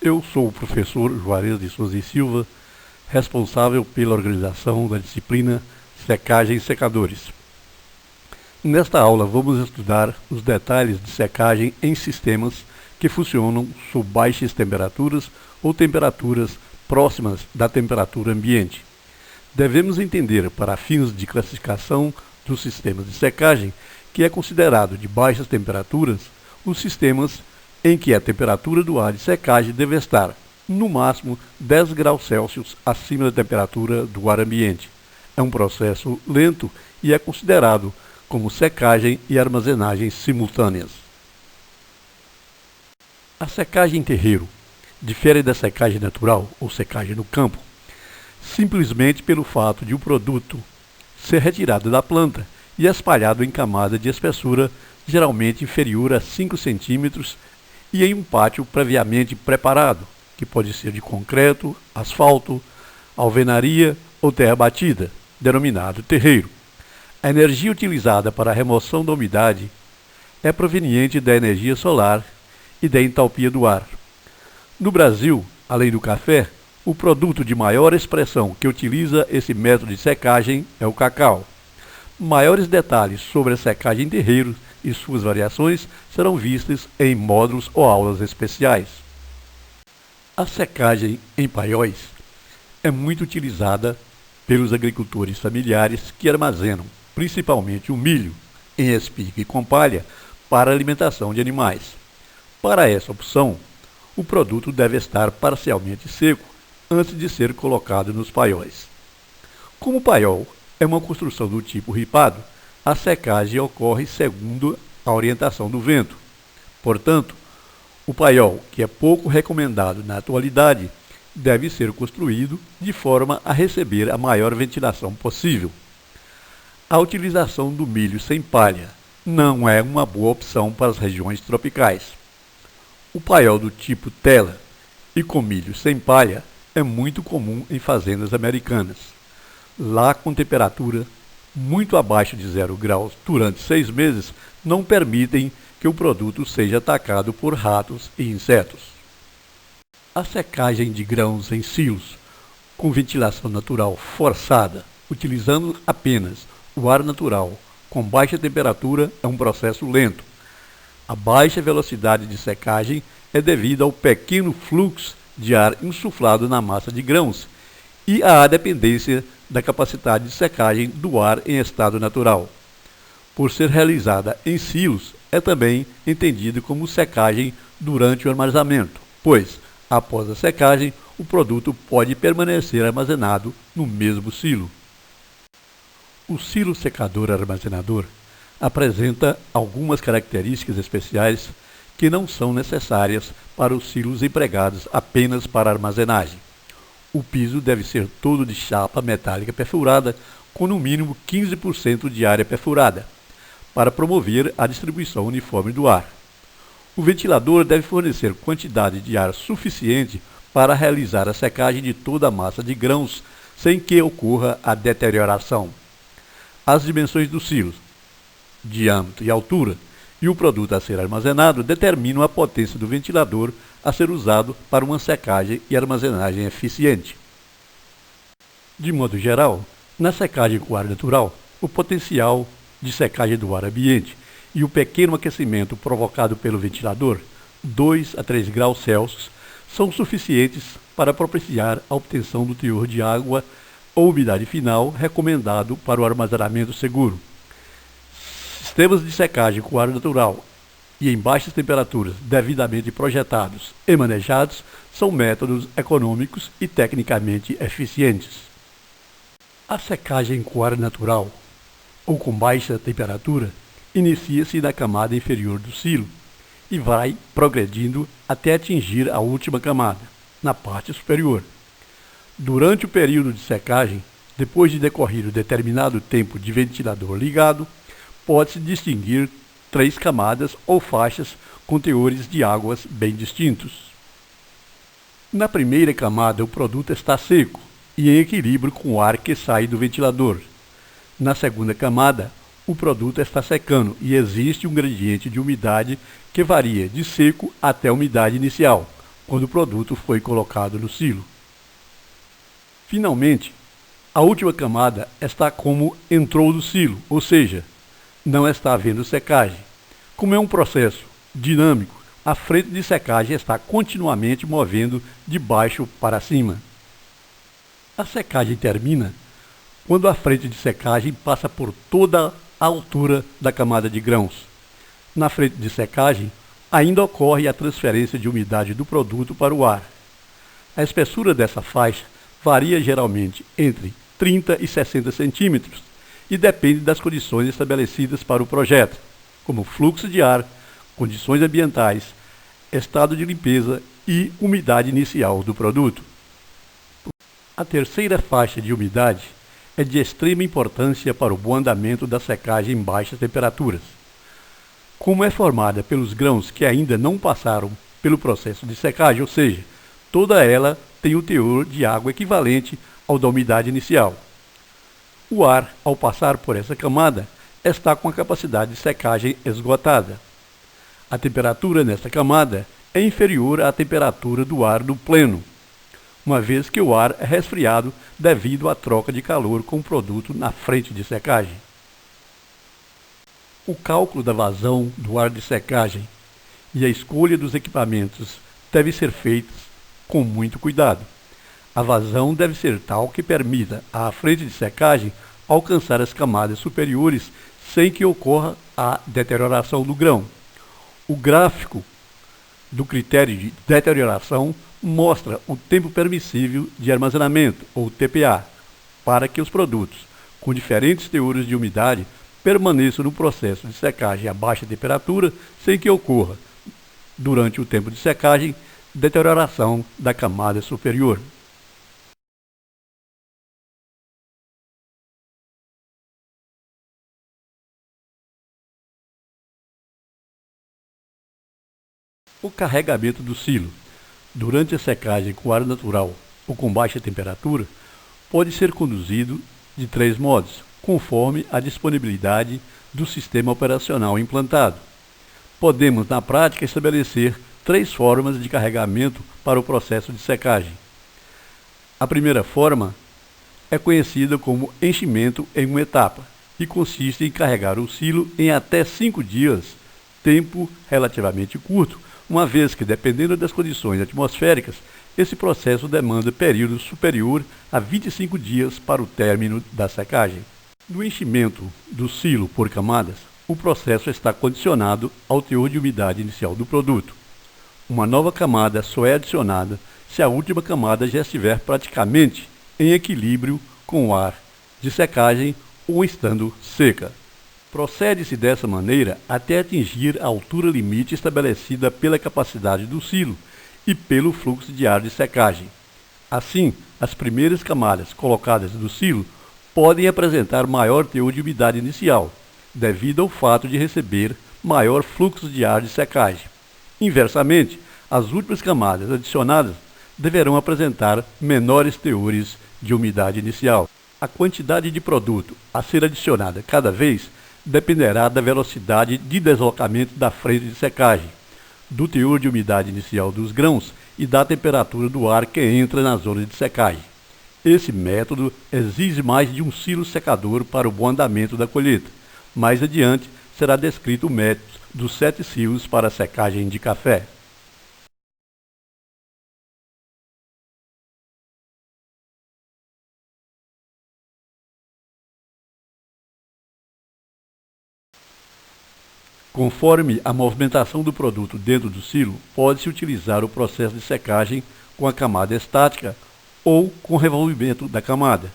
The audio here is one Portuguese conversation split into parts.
Eu sou o professor Juarez de Souza e Silva, responsável pela organização da disciplina Secagem e Secadores. Nesta aula vamos estudar os detalhes de secagem em sistemas que funcionam sob baixas temperaturas ou temperaturas próximas da temperatura ambiente. Devemos entender, para fins de classificação dos sistemas de secagem, que é considerado de baixas temperaturas os sistemas em que a temperatura do ar de secagem deve estar, no máximo, 10 graus Celsius acima da temperatura do ar ambiente. É um processo lento e é considerado como secagem e armazenagem simultâneas. A secagem em terreiro difere da secagem natural ou secagem no campo, simplesmente pelo fato de o produto ser retirado da planta e espalhado em camada de espessura geralmente inferior a 5 centímetros e em um pátio previamente preparado, que pode ser de concreto, asfalto, alvenaria ou terra batida, denominado terreiro. A energia utilizada para a remoção da umidade é proveniente da energia solar e da entalpia do ar. No Brasil, além do café, o produto de maior expressão que utiliza esse método de secagem é o cacau. Maiores detalhes sobre a secagem em terreiros e suas variações serão vistos em módulos ou aulas especiais. A secagem em paióis é muito utilizada pelos agricultores familiares que armazenam principalmente o milho em espiga e com palha para alimentação de animais. Para essa opção, o produto deve estar parcialmente seco antes de ser colocado nos paióis. Como o paiol é uma construção do tipo ripado, a secagem ocorre segundo a orientação do vento. Portanto, o paiol, que é pouco recomendado na atualidade, deve ser construído de forma a receber a maior ventilação possível. A utilização do milho sem palha não é uma boa opção para as regiões tropicais. O paiol do tipo tela e com milho sem palha é muito comum em fazendas americanas. Lá, com temperatura muito abaixo de 0 graus durante 6 meses, não permitem que o produto seja atacado por ratos e insetos. A secagem de grãos em silos, com ventilação natural forçada, utilizando apenas o ar natural com baixa temperatura, é um processo lento. A baixa velocidade de secagem é devida ao pequeno fluxo de ar insuflado na massa de grãos e à dependência da capacidade de secagem do ar em estado natural. Por ser realizada em silos, é também entendido como secagem durante o armazenamento, pois, após a secagem, o produto pode permanecer armazenado no mesmo silo. O silo secador armazenador apresenta algumas características especiais que não são necessárias para os silos empregados apenas para armazenagem. O piso deve ser todo de chapa metálica perfurada com no mínimo 15% de área perfurada, para promover a distribuição uniforme do ar. O ventilador deve fornecer quantidade de ar suficiente para realizar a secagem de toda a massa de grãos sem que ocorra a deterioração. As dimensões dos silos, diâmetro e altura, e o produto a ser armazenado determinam a potência do ventilador a ser usado para uma secagem e armazenagem eficiente. De modo geral, na secagem com ar natural, o potencial de secagem do ar ambiente e o pequeno aquecimento provocado pelo ventilador, 2 a 3 graus Celsius, são suficientes para propiciar a obtenção do teor de água ou umidade final recomendado para o armazenamento seguro. Sistemas de secagem com ar natural e em baixas temperaturas, devidamente projetados e manejados, são métodos econômicos e tecnicamente eficientes. A secagem com ar natural ou com baixa temperatura inicia-se na camada inferior do silo e vai progredindo até atingir a última camada, na parte superior. Durante o período de secagem, depois de decorrido determinado tempo de ventilador ligado, pode-se distinguir 3 camadas ou faixas com teores de águas bem distintos. Na primeira camada, o produto está seco e em equilíbrio com o ar que sai do ventilador. Na segunda camada, o produto está secando e existe um gradiente de umidade que varia de seco até a umidade inicial, quando o produto foi colocado no silo. Finalmente, a última camada está como entrou do silo, ou seja, não está havendo secagem. Como é um processo dinâmico, a frente de secagem está continuamente movendo de baixo para cima. A secagem termina quando a frente de secagem passa por toda a altura da camada de grãos. Na frente de secagem, ainda ocorre a transferência de umidade do produto para o ar. A espessura dessa faixa varia geralmente entre 30 e 60 centímetros e depende das condições estabelecidas para o projeto, como fluxo de ar, condições ambientais, estado de limpeza e umidade inicial do produto. A terceira faixa de umidade é de extrema importância para o bom andamento da secagem em baixas temperaturas. Como é formada pelos grãos que ainda não passaram pelo processo de secagem, ou seja, toda ela tem o teor de água equivalente ao da umidade inicial. O ar, ao passar por essa camada, está com a capacidade de secagem esgotada. A temperatura nesta camada é inferior à temperatura do ar no pleno, uma vez que o ar é resfriado devido à troca de calor com o produto na frente de secagem. O cálculo da vazão do ar de secagem e a escolha dos equipamentos deve ser feitos com muito cuidado. A vazão deve ser tal que permita à frente de secagem alcançar as camadas superiores sem que ocorra a deterioração do grão. O gráfico do critério de deterioração mostra o tempo permissível de armazenamento, ou TPA, para que os produtos com diferentes teores de umidade permaneçam no processo de secagem a baixa temperatura sem que ocorra, durante o tempo de secagem, deterioração da camada superior. O carregamento do silo durante a secagem com ar natural ou com baixa temperatura pode ser conduzido de 3 modos, conforme a disponibilidade do sistema operacional implantado. Podemos, na prática, estabelecer 3 formas de carregamento para o processo de secagem. A primeira forma é conhecida como enchimento em uma etapa e consiste em carregar o silo em até 5 dias, tempo relativamente curto, uma vez que, dependendo das condições atmosféricas, esse processo demanda período superior a 25 dias para o término da secagem. No enchimento do silo por camadas, o processo está condicionado ao teor de umidade inicial do produto. Uma nova camada só é adicionada se a última camada já estiver praticamente em equilíbrio com o ar de secagem ou estando seca. Procede-se dessa maneira até atingir a altura limite estabelecida pela capacidade do silo e pelo fluxo de ar de secagem. Assim, as primeiras camadas colocadas do silo podem apresentar maior teor de umidade inicial, devido ao fato de receber maior fluxo de ar de secagem. Inversamente, as últimas camadas adicionadas deverão apresentar menores teores de umidade inicial. A quantidade de produto a ser adicionada cada vez dependerá da velocidade de deslocamento da frente de secagem, do teor de umidade inicial dos grãos e da temperatura do ar que entra na zona de secagem. Esse método exige mais de um silo secador para o bom andamento da colheita. Mais adiante será descrito o método dos 7 silos para a secagem de café. Conforme a movimentação do produto dentro do silo, pode-se utilizar o processo de secagem com a camada estática ou com revolvimento da camada.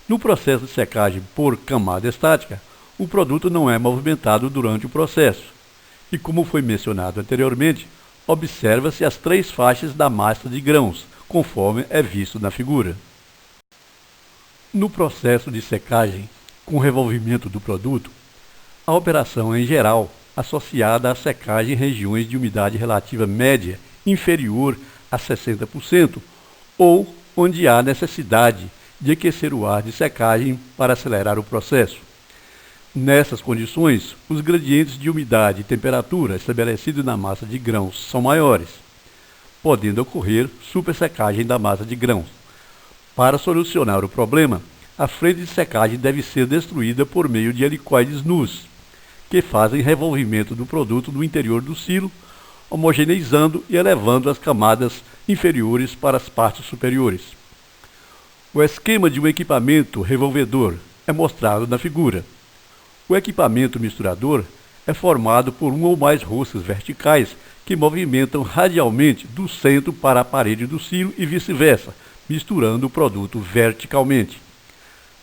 No processo de secagem por camada estática, o produto não é movimentado durante o processo. E como foi mencionado anteriormente, observa-se as 3 faixas da massa de grãos, conforme é visto na figura. No processo de secagem com revolvimento do produto, a operação é, em geral, associada à secagem em regiões de umidade relativa média inferior a 60% ou onde há necessidade de aquecer o ar de secagem para acelerar o processo. Nessas condições, os gradientes de umidade e temperatura estabelecidos na massa de grãos são maiores. podendo ocorrer supersecagem da massa de grãos. Para solucionar o problema, a frente de secagem deve ser destruída por meio de helicoides nus, que fazem revolvimento do produto no interior do silo, homogeneizando e elevando as camadas inferiores para as partes superiores. O esquema de um equipamento revolvedor é mostrado na figura. O equipamento misturador é formado por um ou mais roscas verticais que movimentam radialmente do centro para a parede do silo e vice-versa, misturando o produto verticalmente.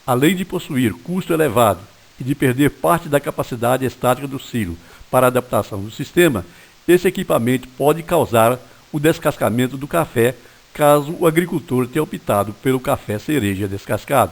Além de possuir custo elevado e de perder parte da capacidade estática do silo para a adaptação do sistema, esse equipamento pode causar o descascamento do café caso o agricultor tenha optado pelo café cereja descascado.